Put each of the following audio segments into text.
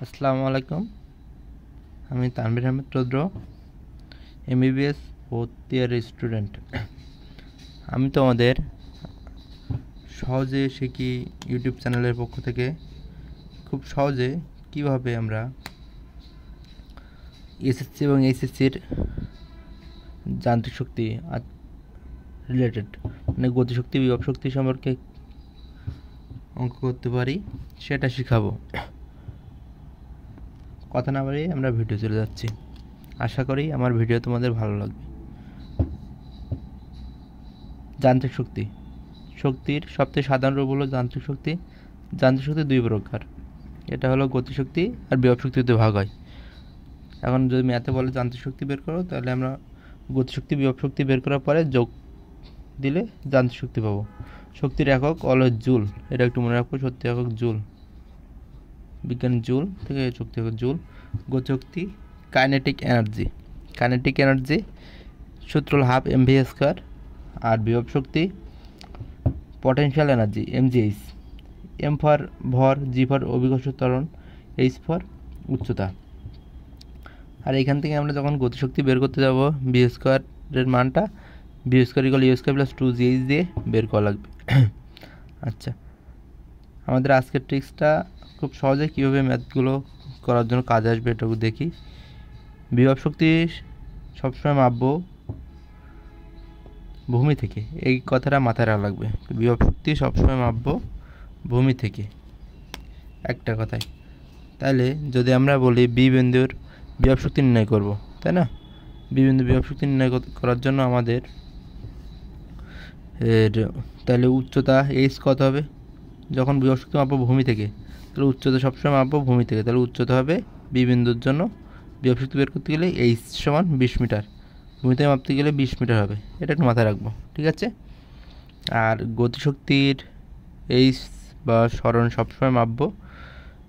আসসালামু আলাইকুম। আমি তানভীর আহমেদ রুদ্র, এমবিবিএস ফোর্থ ইয়ারের স্টুডেন্ট। আমি তোমাদের সহজে শিখি ইউটিউব চ্যানেলের পক্ষ থেকে খুব সহজে কিভাবে আমরা এসএসসি এবং এইচএসসির যান্ত্রিক শক্তি রিলেটেড মানে গতিশক্তি বিভব শক্তি সম্পর্কে অঙ্ক করতে পারি সেটা শেখাবো। কথা না বাড়িয়ে আমরা ভিডিও চলে যাচ্ছি। আশা করি আমার ভিডিও তোমাদের ভালো লাগবে। যান্ত্রিক শক্তি শক্তির সবচেয়ে সাধারণ রূপ হলো যান্ত্রিক শক্তি। যান্ত্রিক শক্তি দুই প্রকার, এটা হলো গতিশক্তি আর বিভব শক্তিতে ভাগ হয়। এখন যদি ম্যাথে বলে যান্ত্রিক শক্তি বের করো, তাহলে আমরা গতিশক্তি বিভব শক্তি বের করার পরে যোগ দিলে যান্ত্রিক শক্তি পাবো। শক্তির একক হলো জুল, এটা একটু মনে রাখবো। শক্তি একক জুল, বিজ্ঞান জুল থেকে শক্তি একক জুল। গতিশক্তি কাইনেটিক এনার্জি, কাইনেটিক এনার্জি সূত্র হল হাফ এমভি স্কয়ার। আর বিভব শক্তি potential energy MGH. M for ভর, জি ফর অভিকর্ষ ত্বরণ, এইচ ফর উচ্চতা। আর এখান থেকে আমরা যখন গতিশক্তি বের করতে যাব, বি স্কোয়ারের মানটা v square equal u square plus 2gh দিয়ে বের করা লাগবে। আচ্ছা, আমাদের আজকের ট্রিক্সটা খুব সহজে কীভাবে ম্যাথগুলো করার জন্য কাজে আসবে এটুকু দেখি। বিভব শক্তি সবসময় মাপবো ভূমি থেকে, এই কথাটা মাথায় রাখা লাগবে। বিভব শক্তি সবসময় মাপবো ভূমি থেকে, একটা কথায়। তাহলে যদি আমরা বলি বি বিন্দুর বিভব শক্তি নির্ণয় করব, তাই না? বি বিন্দু বিভব শক্তি নির্ণয় করার জন্য আমাদের তাহলে উচ্চতা এইচ কত হবে? যখন বিভব শক্তি মাপবো ভূমি থেকে, তাহলে উচ্চতা সবসময় মাপবো ভূমি থেকে। তাহলে উচ্চতা হবে বি বিন্দুর জন্য বিভব শক্তি বের করতে গেলে এইচ সমান 20 মিটার, ভূমি থেকে মাপতে গেলে 20 মিটার হবে। এটা একটু মাথায় রাখবো, ঠিক আছে? আর গতিশক্তির এইচ বা সরণ সবসময় মাপবো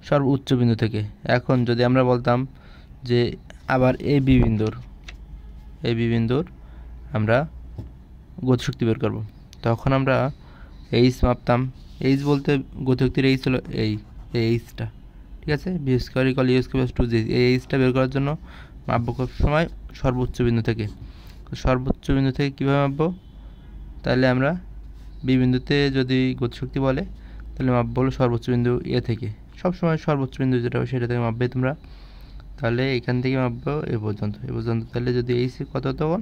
সর্বোচ্চ বিন্দু থেকে। এখন যদি আমরা বলতাম যে আবার এই বি বিন্দুর আমরা গতিশক্তি বের করব, তখন আমরা এইচ মাপতাম। এইচ বলতে গতিশক্তির এইচ হলো এই এইচটা, ঠিক আছে? V square equal u square plus 2g। এই এইচটা বের করার জন্য মাপবো সব সময় সর্বোচ্চ বিন্দু থেকে। সর্বোচ্চ বিন্দু থেকে কীভাবে মাপবো? তাহলে আমরা বি বিন্দুতে যদি গতিশক্তি বলে, তাহলে মাপবো হলো সর্বোচ্চ বিন্দু এ থেকে। সবসময় সর্বোচ্চ বিন্দু যেটা হবে সেটা থেকে মাপবে তোমরা। তাহলে এখান থেকে মাপবো এ পর্যন্ত। তাহলে যদি এইচ কত, তখন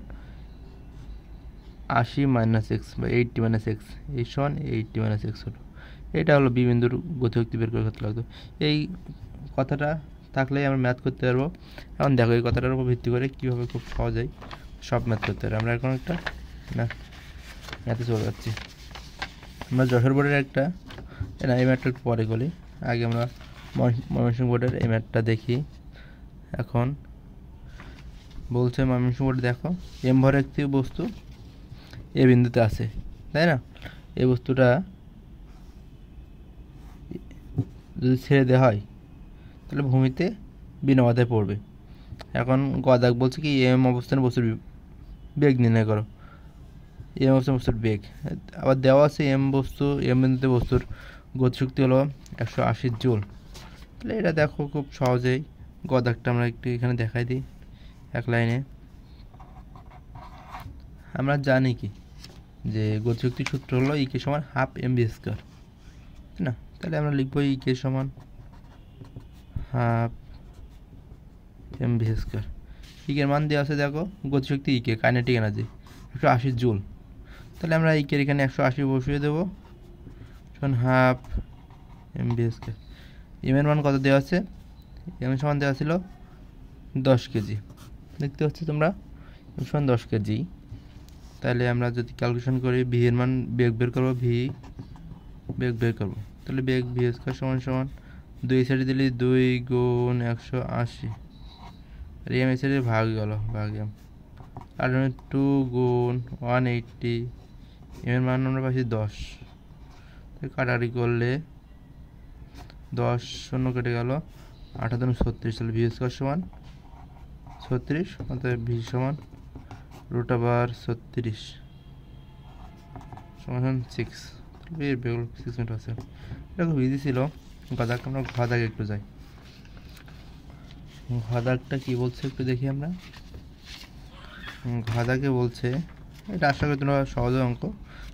80 মাইনাস এক্স বা 80 মাইনাস এক্স, এই সমান 80 মাইনাস এক্স হলো। এটা হলো বি বিন্দুর গতিশক্তি বের করে করতে লাগতো। এই কথাটা থাকলেই আমরা ম্যাথ করতে পারবো। এখন দেখো এই কথাটার উপর ভিত্তি করে কীভাবে খুব সহজেই সব ম্যাথ করতে পারবো। আমরা এখন একটা ম্যাথে চলে যাচ্ছি। আমরা যশোর বোর্ডের একটা এই ম্যাথটা একটু পরে বলি, আগে আমরা ময়মনসিংহ বোর্ডের এই ম্যাথটা দেখি। এখন বলছে ময়মনসিংহ বোর্ডে দেখো এম ভর একটি বস্তু এ বিন্দুতে আছে, তাই না? এই বস্তুটা যদি ছেড়ে দেওয়া হয়, তাহলে ভূমিতে বিনমাদায় পড়বে। এখন গদাক বলছে কি এম অবস্থানে বস্তুর বেগ নির্ণয় করো। এম অবস্থানে বস্তুর বেগ আবার দেওয়া আছে। এম বিন্দুতে বস্তুর গতিশক্তি হলো 180 জুল। তাহলে এটা দেখো খুব সহজেই গদাকটা আমরা একটু এখানে দেখাই দিই এক লাইনে। আমরা জানি কি যে গতিশক্তির সূত্র হলো ইকে সমান হাফ এমভি স্কোয়ার, তাই না? তাহলে আমরা লিখবো ইকে সমান হাফ এমভি স্কোয়ার। ইকের মান দেওয়া আছে দেখো, গতিশক্তি ইকে কাইনেটিক এনার্জি 180 জুল। তাহলে আমরা ইকের এখানে 180 বসিয়ে দেবো, সমান হাফ এমভি স্কোয়ার। এমের মান কত দেওয়া আছে? এম সমান দেওয়া ছিল 10 কেজি, দেখতে পাচ্ছ তোমরা, এম সমান 10 কেজি। তাহলে আমরা যদি ক্যালকুলেশন করি, ভি এর মান বেগ বের করবো, তাহলে বেগ ভি স্কোয়ার সমান দুই সাইডে দিলে 2 গুণ 180, আর এম এই সাইডে ভাগ গেল, এম আর 2 গুণ 180। এম এর মান আমরা পাচ্ছি 10, কাটাকাটি করলে 10 শূন্য কেটে গেল, 8 দুগুণ 36। তাহলে ভি স্কোয়ার সমান 36, অর্থাৎ ভি সমান √36 সমান 6। তাহলে 6 মিটার আছে। এটা খুব ইজি ছিল। আমরা ঘ দাগে একটু যাই। ঘদাকটা কি বলছে একটু দেখি আমরা। ঘদাকে বলছে, এটা আশা করি তোমরা সহজে অঙ্ক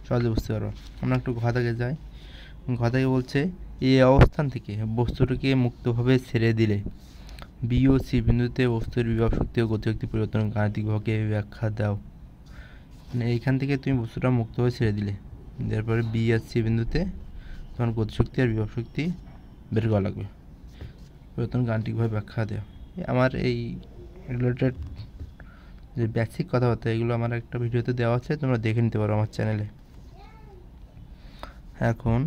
সহজে বুঝতে পারো। আমরা একটু ঘদাকে যাই। ঘদাকে বলছে এই অবস্থান থেকে বস্তুটিকে মুক্তভাবে ছেড়ে দিলে বি ও সি বিন্দুতে বস্তুর বিভব শক্তি ও গতিশক্তি পরিবর্তন গাণিতিকভাবে ব্যাখ্যা দাও। মানে এইখান থেকে তুমি বস্তুটা মুক্তভাবে ছেড়ে দিলে, তারপরে বি আর সি বিন্দুতে তোমার গতিশক্তি আর বিভব শক্তি বের করা লাগবে, পরিবর্তন গাণিতিকভাবে ব্যাখ্যা দেওয়া। আমার এই রিলেটেড যে বেসিক কথাবার্তা এগুলো আমার একটা ভিডিওতে দেওয়া আছে, তোমরা দেখে নিতে পারো আমার চ্যানেলে। এখন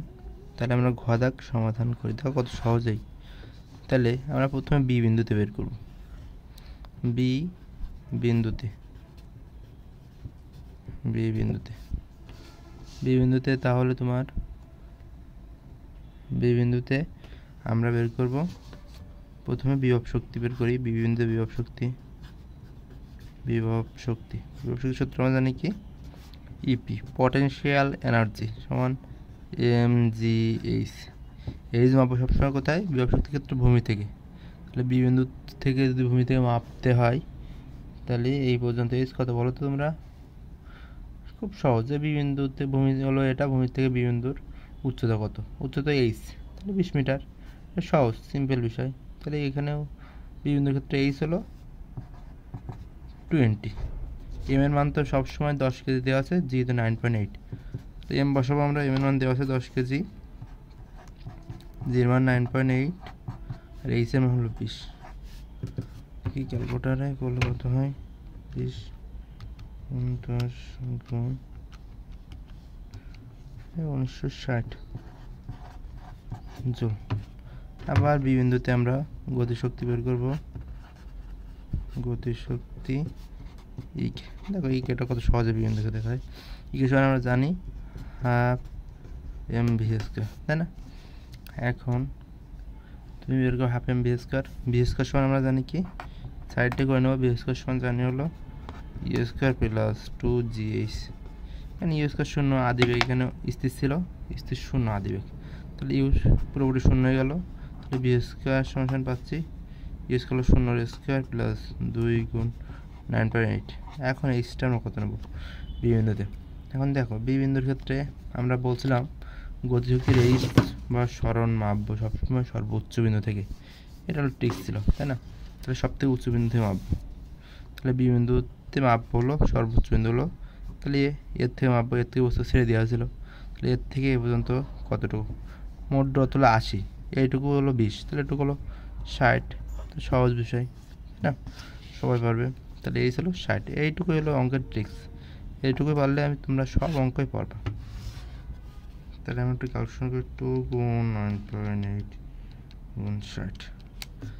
তাহলে আমরা ঘদাক সমাধান করি, দেখো কত সহজেই। তাহলে আমরা প্রথমে বি বিন্দুতে বের করব। বি বিন্দুতে তাহলে তোমার বি বিন্দুতে আমরা বের করব প্রথমে বিভব শক্তি বের করি। বি বিন্দুতে বিভব শক্তি সূত্র আমরা জানি কি, ইপি পটেনশিয়াল এনার্জি সমান mgh। এইচ মাপবো সবসময় কোথায়, বিভব শক্তির ক্ষেত্রে ভূমি থেকে। তাহলে বি বিন্দু থেকে যদি ভূমি থেকে মাপতে হয় তাহলে এই পর্যন্ত এইচ কত বলো তো তোমরা, খুব সহজে বি বিন্দুতে ভূমি হলো এটা, ভূমি থেকে বি বিন্দুর উচ্চতা কত, উচ্চতা এইচ, তাহলে 20 মিটার। সহজ সিম্পল বিষয়। তাহলে এখানেও বি বিন্দুর ক্ষেত্রে এইচ হলো 20। এম এর মান তো সবসময় 10 কেজি দেওয়া আছে, যেহেতু 9.8, তো এম বসাবো আমরা। এম এর মান দেওয়া আছে 10 কেজি, জির মান 9.8, আর এইচ এর মান হলো 20। কি ক্যালকুলেটারে করলে কত হয়, 20 10 গুণ 1960 জুল। আবার বি বিন্দুতে আমরা গতিশক্তি বের করব। গতিশক্তি ইকে, দেখো ইকেটা কত সহজে বি বিন্দুকে দেখায়। ইকে সমান আমরা জানি হাফ এম ভি স্কয়ার, তাই না? এখন তুমি বের করো half m v square. V square সমান আমরা জানি কি, সাইডে করে নেবো। ভি স্কয়ার সমান জানি হলো ইউ স্কয়ার প্লাস 2gh। এখানে ইউ স্কয়ার শূন্য আদিবেগ, এখানে স্থির ছিল, স্থির শূন্য আদিবেগ, তাহলে ইউ পুরোপুরি শূন্য হয়ে গেল। তাহলে ভি স্কয়ার সমান পাচ্ছি ইউ স্কয়ার হলো 0 স্কয়ার প্লাস 2 গুণ 9.8। এখন এইচটা আমরা কত নেব বি বিন্দুতে। এখন দেখো বি বিন্দুর ক্ষেত্রে আমরা বলছিলাম গতিশক্তির এইচ বা সরণ মাপবো সবসময় সর্বোচ্চ বিন্দু থেকে, এটা হলো ট্রিক্স ছিল, তাই না? তাহলে সব থেকে উচ্চ বিন্দু থেকে মাপবো। তাহলে বি বিন্দুতে মাপবো হলো সর্বোচ্চ বিন্দু হলো, তাহলে এর থেকে মাপবো, এর থেকে বস্তু ছেড়ে দেওয়া হয়েছিল, তাহলে এর থেকে এ পর্যন্ত কতটুকু, মোট দূরত্ব হলো 80, এইটুকু হলো 20, তাহলে এটুকু হলো 60। তো সহজ বিষয় না, সবাই পারবে। তাহলে এই হলো 60, এইটুকু হলো অঙ্কের ট্রিক্স। এইটুকু পারলে তোমরা সব অঙ্কই পারবা। তাহলে আমি একটু ক্যালকুলেশন করি, 2 গুণ 9.8 গুণ 60,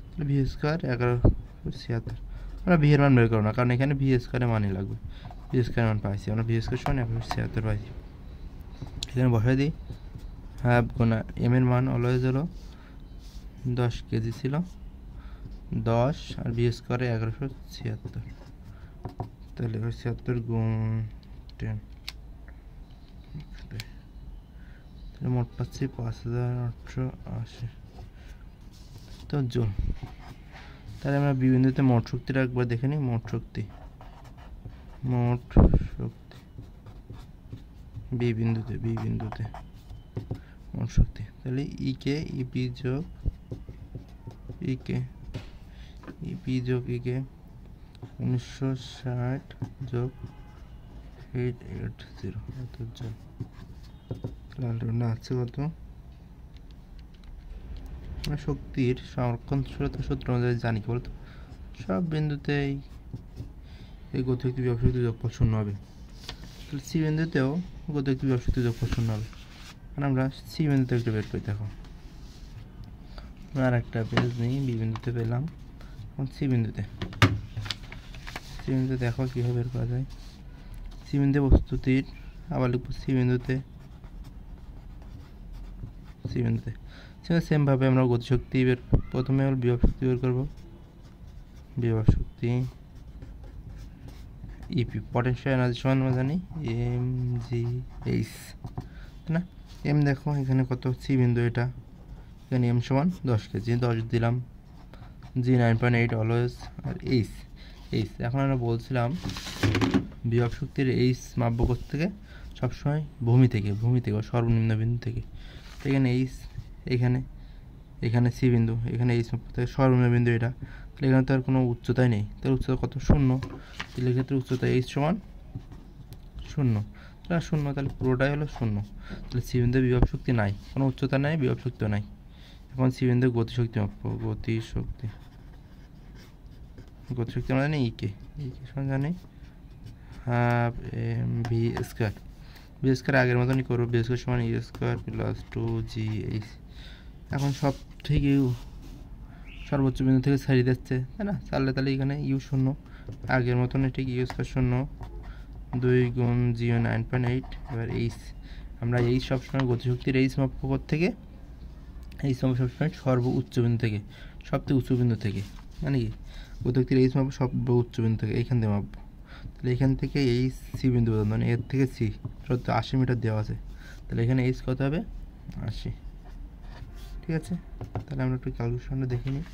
তাহলে ভি স্কোয়ার 1176। আমরা ভি এর মান বের করো না, কারণ এখানে ভি স্কোয়ারের মানই লাগবে। ভি স্কোয়ার মান পাইছি আমরা, ভি স্কোয়ার সমান 1176 পাইছি। এখানে বসাই দিই হাফ গুণা এম এর মান অলওয়েজ হলো 10 কেজি ছিল, 10 আর ভি স্কোয়ারে 1176, তাহলে 76 গুণ 10, তাহলে মোট পাচ্ছি 5880 তো জুল। তাহলে আমরা বি বিন্দুতে মোট শক্তিটা একবার দেখে নিই। মোট শক্তি বি বিন্দুতে মোট শক্তি, তাহলে ইকে ইপি যোগ ইকে 1960 যোগ 880 এত জুল। তাহলে আছে কত, আমরা শক্তির সংরক্ষণশীলতা সূত্র অনুযায়ী জানি কি বলতো, সব বিন্দুতেই এই গতিশক্তি বিভব শক্তি যোগফল 0 হবে। তাহলে সি বিন্দুতেও গতিশক্তি বিভব শক্তি যোগফল 0 হবে। মানে আমরা সি বিন্দুতে একটু বের করি। দেখো আর একটা পেজ নিই, বি বিন্দুতে পেলাম, এখন সি বিন্দুতে দেখো কীভাবে বের করা যায়। সি বিন্দুতে বস্তুটির, আবার লিখবো সি বিন্দুতে সেমভাবে আমরা গতিশক্তি প্রথমে হল বিভব শক্তি বের করবো। বিভব শক্তি ইপি পটেনশিয়াল এনার্জি সমান আমরা জানি mgh, তাই না? এম দেখো এখানে কত, সি বিন্দু এটা, এখানে এম সমান 10 কেজি, 10 দিলাম, জি 9.8 অলওয়েজ, আর এইচ এখন আমরা বলছিলাম বিভব শক্তির এইচ মাপব থেকে সবসময় ভূমি থেকে বা সর্বনিম্ন বিন্দু থেকে। এখানে এইচ, এখানে সি বিন্দু, এখানে এইচ মাপব থেকে সর্বনিম্ন বিন্দু এটা, তাহলে এখানে তো আর কোনো উচ্চতাই নেই, তাহলে উচ্চতা কত? 0। তাহলে এক্ষেত্রে উচ্চতা এইচ সমান 0, তাহলে 0, তাহলে পুরোটাই হলো 0। তাহলে সি বিন্দুর বিভব শক্তি নাই, কোনো উচ্চতা নাই, বিভব শক্তিও নাই। এখন সি বিন্দুর গতিশক্তি মাপব। গতিশক্তি আমরা জানি ইকে সমান জানি হাফ এম ভি স্কোয়ার আগের মতনই করবো। ভি স্কোয়ার সমান ই স্কোয়ার প্লাস 2gh। এখন সব থেকে সর্বোচ্চ বিন্দু থেকে ছাড়িয়ে যাচ্ছে, তাই না? তাহলে এখানে ইউ 0, আগের মতন ঠিক ইউ স্কোয়ার 0, 2 গুণ জিও 9.8। এবার এইচ, আমরা এইচ সবসময় গতিশক্তির এইচ মাপব থেকে, এইচ মাপব সবসময় সর্বোচ্চ বিন্দু থেকে, সবথেকে উচ্চ বিন্দু থেকে, মানে কি গতিশক্তির এইচ মাপব সর্বোচ্চ বিন্দু থেকে, এইখান থেকে মাপব। তাহলে এখান থেকে এই সি বিন্দু পর্যন্ত, মানে এর থেকে সি 80 মিটার দেওয়া আছে, তাহলে এখানে এইচ কত হবে? 80। ঠিক আছে, তাহলে আমরা একটু ক্যালকুলেশনটা দেখে নিই।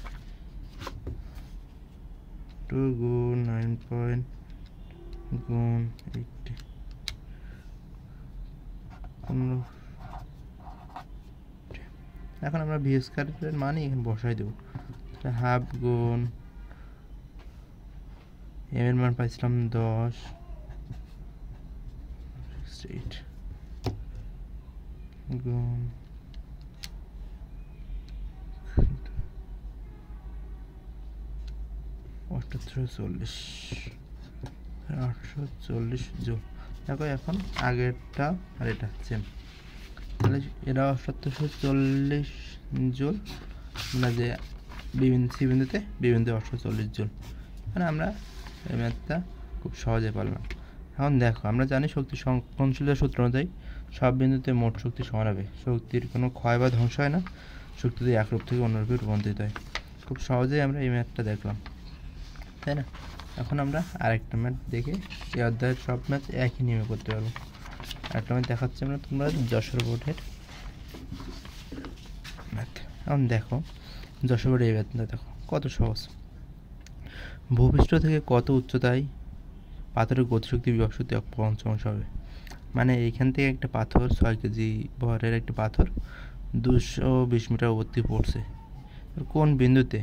2 গুণ 9 গুণ 80, 15। এখন আমরা ভি স্কয়ারের মানে এখানে বসাই দেবো। হাফ গুণ এম এর মান পাইছিলাম 10, 8 গুণ 840 জুল। দেখো এখন আগেরটা আর এটা সেম, তাহলে এটা 840 জুল, মানে যে সি বিন্দুতে 840 জুল, মানে আমরা এই ম্যাথটা খুব সহজে পারলাম। এখন দেখো, আমরা জানি শক্তি সংকলনশীলতার সূত্র অনুযায়ী সব বিন্দুতে মোট শক্তি সমান হবে, শক্তির কোনো ক্ষয় বা ধ্বংস হয় না, শক্তি যদি এক রূপ থেকে অন্য রূপে রূপান্তরিত হয়। খুব সহজেই আমরা এই ম্যাথটা দেখলাম, তাই না? এখন আমরা আরেকটা ম্যাথ দেখে এই অধ্যায়ের সব ম্যাথ একই নিয়মে করতে পারবো। আরেকটা ম্যাথ দেখাচ্ছি আমরা, তোমরা যশোর বোর্ডের ম্যাথ। এখন দেখো যশোর বোর্ডের এই ম্যাথটা দেখো কত সহজ। ভূপৃষ্ঠ থেকে কত উচ্চতায় পাথরের গতিশক্তি বিভব শক্তি 1/5 হবে। মানে এইখান থেকে একটা পাথর 6 কেজি ভরের একটা পাথর 220 মিটার উপর থেকে পড়ছে, কোন বিন্দুতে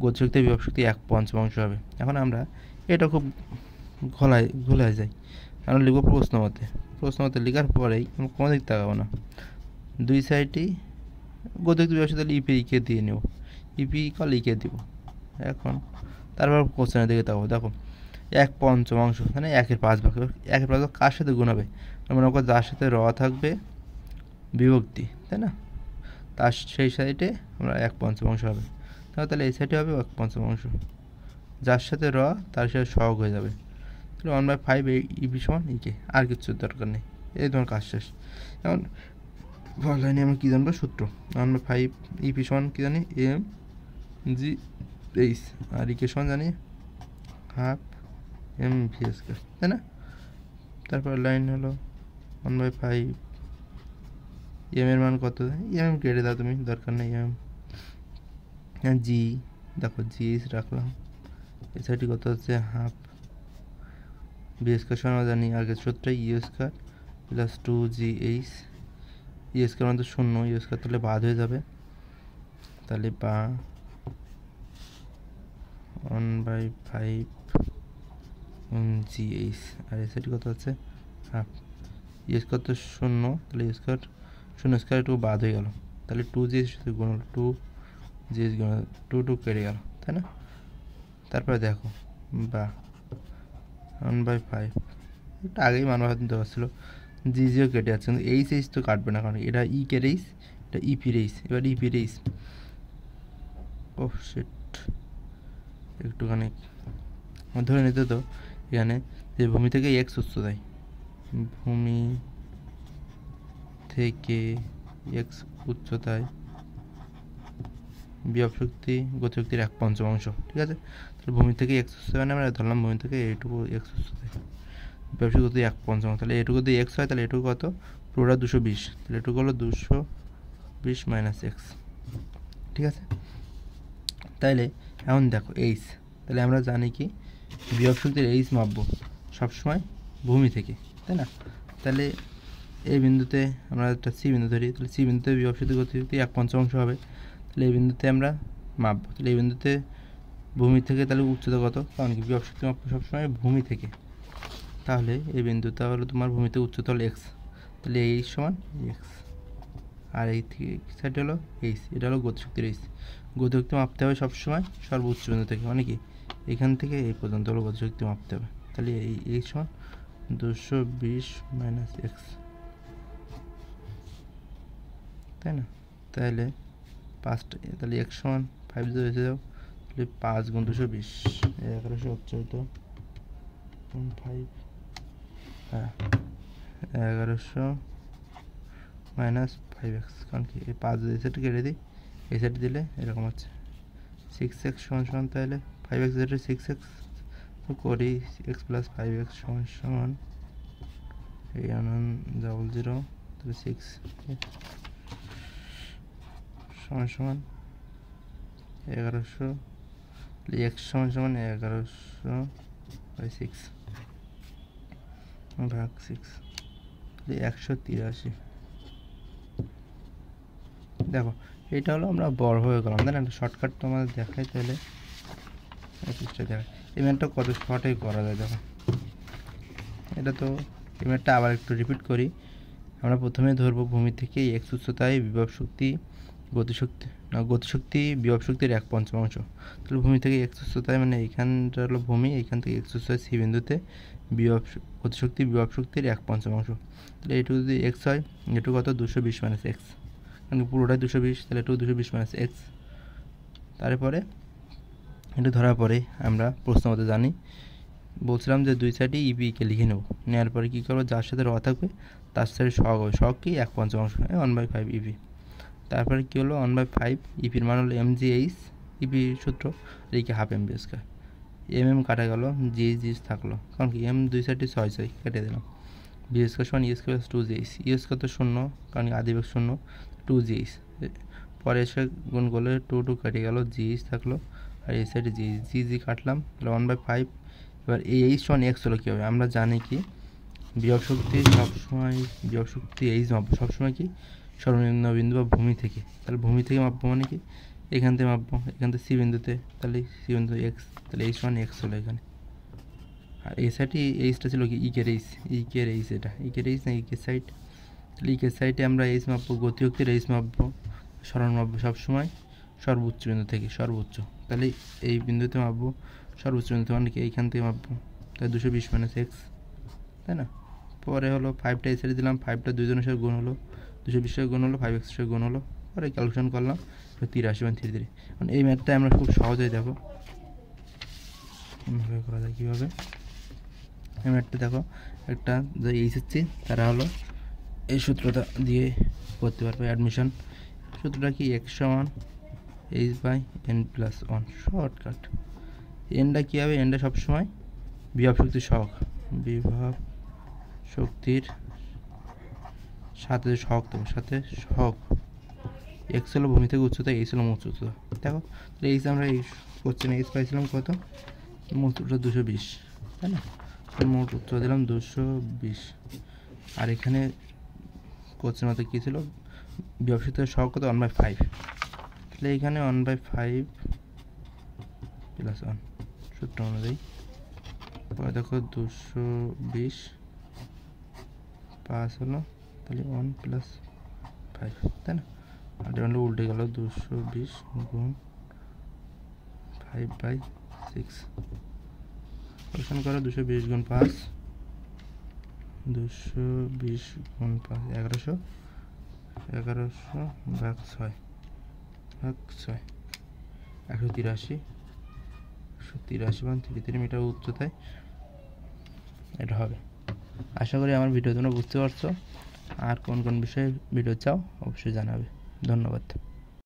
গতিশক্তি বিভব শক্তি 1/5 হবে। এখন আমরা এটা খুব ঘোলায় যাই, আমরা লিখব প্রশ্ন মতে লেখার পরেই আমরা কোনো দিক তাকাবো না, দুই সাইডেই গতিশক্তি বিভব শক্তি ইকে দিয়ে নেব, ইপি কল ইকে দিব। এখন তারপর কোশ্চেনের দিকে তাকাবো, দেখো 1/5 মানে 1/5 1/5 কার সাথে গুণ হবে? মনে করো যার সাথে র থাকবে বিভক্তি, তাই না, তার সেই সাইডে আমরা 1/5 হবে। তাহলে এই সাইডে হবে 1/5, যার সাথে র তার সাথে সহগ হয়ে যাবে। তাহলে 1/5 ইপি সমান ইকে, আর কিছু দরকার নেই, এই তোমার কাজ শেষ। এখন লাইনে আমরা কী জানবো? সূত্র 1/5 ইপি সমান কী জানি? এম জি এইচ, আর ইকে সমান জানি হাফ এম ভি স্কয়ার, তাই না? তারপর লাইন হলো 1/5 এম এর মান কত? এম কেটে দাও তুমি, দরকার নেই এম। জি, দেখো জি এইচ রাখলাম, এই সাইডটি কত হচ্ছে? হাফ ভি স্কয়ার সমান জানি আগের সূত্রে u square plus 2gh। U square মানে তো 0, ইউ স্কয়ার তাহলে বাদ হয়ে যাবে, তাহলে বা 1/5 gh, আর এই সাইডটি কত হচ্ছে? হাফ। ইউ স্কয়ার তো 0, তাহলে ইউ স্কয়ার 0 স্কয়ার একটু বাদ হয়ে গেল, তাহলে 2gh সাথে গুণ হলো, 2gh গুণ 2 কেটে গেল, তাই না? তারপরে দেখো বা 1/5, এটা আগেই মানব দেওয়া ছিল, জিও কেটে যাচ্ছে, কিন্তু এইচ তো কাটবে না, কারণ এটা ই কে রেইস, এটা ইপি রেইস। এবার ইপি রেইস, ও শিট, একটুখানি ধরে নিতে তো এখানে যে ভূমি থেকে এক্স উচ্চতায়, ভূমি থেকে এক্স উচ্চতায় বিভব শক্তি গতিশক্তির 1/5, ঠিক আছে? তাহলে ভূমি থেকে এক্স উচ্চতায়, মানে আমরা ধরলাম ভূমি থেকে এইটুকু এক্স উচ্চতায় বিভব শক্তি 1/5, তাহলে এটুকু যদি এক্স হয় তাহলে এটুকু কত? পুরোটা 220, তাহলে এটুকু হলো 220 - এক্স, ঠিক আছে? তাইলে এখন দেখো এইচ, তাহলে আমরা জানি কি বিভব শক্তির এইচ মাপবো সবসময় ভূমি থেকে, তাই না? তাহলে এই বিন্দুতে আমরা একটা সি বিন্দু ধরি, তাহলে সি বিন্দুতে বিভব শক্তি গতিশক্তি 1/5 হবে। তাহলে এই বিন্দুতে আমরা মাপবো, তাহলে এই বিন্দুতে ভূমি থেকে তাহলে উচ্চতা কত, কারণ কি বিভব শক্তি মাপবো সবসময় ভূমি থেকে। তাহলে এই বিন্দুটা হলো তোমার ভূমিতে উচ্চতা হলো এক্স, তাহলে এইচ সমান এক্স, আর এই সাইড হলো এইচ, এটা হলো গতিশক্তির এইচ। গতিশক্তি মাপতে হবে সবসময় সর্বোচ্চ বিন্দু থেকে, মানে কি এখান থেকে এই পর্যন্ত হলো গতিশক্তি মাপতে হবে। তাহলে এই এইচ সমান 220 মাইনাস এক্স, তাই না? তাহলে পাঁচটা, তাহলে এক্স সমান 5 দিয়ে এসে যাও, তাহলে 5 গুণ 220 1100 5, হ্যাঁ 1100 মাইনাস 5x, কারণ কি এই 5 এই সাইডে কেটে দিই, এই সাইডে দিলে এরকম হচ্ছে 6x সমান সমান, তাহলে 5x যেটা 6x করি, x প্লাস 5x সমান সমান 000, তাহলে 6 সমান সমান 1100, x সমান সমান 1100 বাই 6 ভাগ 6, তাহলে 183। দেখো এটা হলো আমরা বড় হয়ে গেলাম, তাই না? একটা শর্টকাট তো আমাদের দেখাই, তাহলে দেখায় এই ম্যাথটা কত শর্টে করা যায়। দেখো এটা তো এই ম্যাথটা আবার একটু রিপিট করি। আমরা প্রথমে ধরবো ভূমি থেকে এক্স উচ্চতায় বিভব শক্তি গতিশক্তি বিভব শক্তির 1/5। তাহলে ভূমি থেকে এক্স উচ্চতায়, মানে এইখানটা হলো ভূমি, এইখান থেকে এক্স উচ্চতায় সি বিন্দুতে গতিশক্তি বিভব শক্তির 1/5। তাহলে এটুকু যদি এক্স হয়, এটুকু কত 220 মাইনাস এক্স, কারণ পুরোটাই 220, তাহলে এটুকু 220 মাইনাস এক্স। তারপরে এটা ধরার পরে আমরা প্রশ্ন মতো জানি, বলছিলাম যে দুই সাইডে ইপিকে লিখে নেব, নেওয়ার পরে কী করবো, যার সাথে র থাকবে তার সাথে সহগ হবে, সহগ কি 1/5 1/5 ইপি। তারপরে কী হলো 1/5 ইপির মান হলো mgh, ইপি সূত্র, আর এই কি হাফ এম বি স্কয়ার, কাটা গেল, জি থাকলো, কারণ কি এম দুই সাইডে 6 কেটে দিলাম, বি স্কয়ার সমান ই স্কয়ার 2gh, ই স্কয়ার তো 0, কারণ আদিবেগ 0, 2gh, পরে এসে গুণ করলে 2 কেটে গেল, জিএইচ থাকলো, আর এই সাইডে জি কাটলাম, তাহলে 1/5। এবার এই এইচ সমান এক্স হলো কী হবে, আমরা জানি কি বিভব শক্তি সবসময় বিভব শক্তি এইচ মাপবো সবসময় কি সর্বনিম্ন বিন্দু বা ভূমি থেকে, তাহলে ভূমি থেকে মাপবো মানে কি এখান থেকে মাপবো, এখান থেকে সি বিন্দুতে, তাহলে সি বিন্দু এক্স, তাহলে এইচ সমান এক্স হলো এখানে। আর এই সাইডে এইচটা ছিল কি ইকের এইচ, এটা ইকের এইচ না ইকের সাইড, তাহলে ইকের সাইডে আমরা এইচ মাপবো, গতিশক্তির এইচ মাপবো, সরণ মাপবো সবসময় সর্বোচ্চ বিন্দু থেকে, সর্বোচ্চ, তাহলে এই বিন্দুতে মাপবো সর্বোচ্চ বিন্দুতে, মানে কি এইখান থেকে মাপবো, তাহলে 220 মাইনাস এক্স, তাই না? পরে হলো 5টা এই সাইডে দিলাম, 5টা দুইজনের সাথে গুণ হলো, 220 সাথে গুণ হলো, 5x সাথে গুণ হলো, পরে ক্যালকুলেশন করলাম 83/33। মানে এই ম্যাথটা আমরা খুব সহজেই দেখো করা যায় কীভাবে। এই ম্যাথটা দেখো একটা যে এইচএসসি তারা হলো এই সূত্রটা দিয়ে করতে পারবে অ্যাডমিশন। সূত্রটা কি x সমান h/n+1, শর্টকাট। এনটা কী হবে, এনটা সবসময় বিভব শক্তির সহগ, বিভব শক্তির সাথে সহগ দেবো, সাথে সহগ, এক্স হলো ভূমি থেকে উচ্চতা, এইচ হলো মোট উচ্চতা। দেখো তাহলে এইচ আমরা এই কোশ্চেনে এইচ পাইছিলাম কত, মোট উচ্চতা 220, তাই না? মোট উচ্চতা দিলাম 220, আর এখানে কোশ্চেন মতো কী ছিল, বিভব শক্তির সহগ কত 1/5, তাহলে এখানে 1/5 + 1 সূত্র অনুযায়ী, পরে দেখো 220 পাস হলো, তাহলে 1 + 5, তাই না? আর এটা উল্টে গেল, 220 গুণ 5/6, ক্যালকুলেশন করো, 220 গুণ 5, 220 গুণ 5 1100 ভাগ 6 183.33 মিটার উচ্চতায় এটা হবে। আশা করি আমার ভিডিও তোমরা বুঝতে পারছো। আর কোন কোন বিষয়ে ভিডিও চাও অবশ্যই জানাবে। ধন্যবাদ।